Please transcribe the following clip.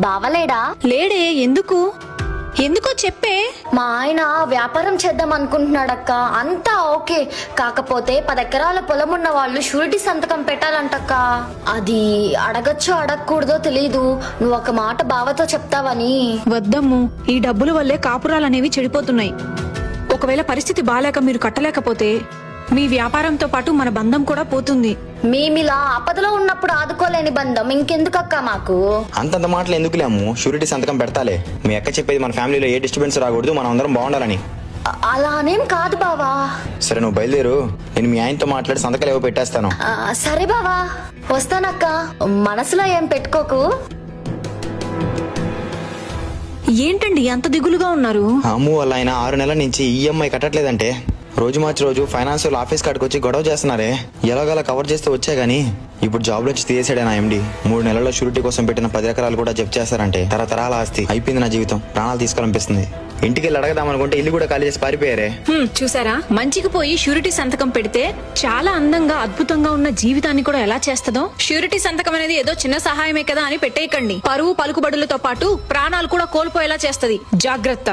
బావలేడా? లేడే. ఎందుకో చెప్పే. మా ఆయన వ్యాపారం చేద్దాం అనుకుంటున్నాడక్క. అంతా ఓకే, కాకపోతే 10 ఎకరాల పొలం ఉన్న వాళ్ళు షూరిటీ సంతకం పెట్టాలంటక్క. అది అడగచ్చో అడగకూడదో తెలీదు. నువ్వు ఒక మాట బావతో చెప్తావని. వద్దమ్ము, ఈ డబ్బుల వల్లే కాపురాలనేవి చెడిపోతున్నాయి. ఒకవేళ పరిస్థితి బాలేక మీరు కట్టలేకపోతే మీ వ్యాపారంతో పాటు మన బంధం కూడా పోతుంది. మేమిలా ఆపదలో ఉన్నప్పుడు ఆదుకోలేని బంధం ఇంకెందుకక్క మాకు? అంతంత మాటలు ఎందుకులేము, షూరిటీ సంతకం పెడతాలే. మీ అక్క చెప్పేది మన ఫ్యామిలీలో ఏ డిస్టర్బెన్స్ రాకూడదు, మనం అందరం బాగుండాలని. అలా అనేం కాదు బావా. సరే నువ్వు బయలుదేరు, నేను మీ ఆయనతో మాట్లాడి సంతకాలు ఏవో పెట్టేస్తాను. సరే బావా, వస్తానక్క. మనసులో ఏం పెట్టుకోకు. ఏంటండి అంత దిగులుగా ఉన్నారు? అమ్ము వాళ్ళ ఆయన 6 నెలల నుంచి ఈఎంఐ కట్టట్లేదంటే రోజు మార్చి రోజు ఫైనాన్షియల్ ఆఫీస్ కాడికి వచ్చి గొడవ చేస్తున్నారే. ఎలాగలా కవర్ చేస్తే వచ్చా గానీ ఇప్పుడు జాబ్ లో తీసేసాడే నా ఎండి. 3 నెలల్లో షూరిటీ కోసం పెట్టిన 10 ఎకరాలు కూడా జప్తు చేస్తారంటే తరతరాల ఆస్తి. అయిపోయింది నా జీవితం, ప్రాణాలు తీసుకోవాలనిపిస్తుంది. ఇంటికి వెళ్ళి అడగదామనుకుంటే ఇల్లు కూడా ఖాళీ చేసి పారిపోయారే. చూసారా, మంచికి పోయి షూరిటీ సంతకం పెడితే చాలా అందంగా అద్భుతంగా ఉన్న జీవితాన్ని కూడా ఎలా చేస్తుందో. షూరిటీ సంతకం అనేది ఏదో చిన్న సహాయమే కదా అని పెట్టేయకండి. పరువు పలుకుబడులతో పాటు ప్రాణాలు కూడా కోల్పోయేలా చేస్తది. జాగ్రత్త.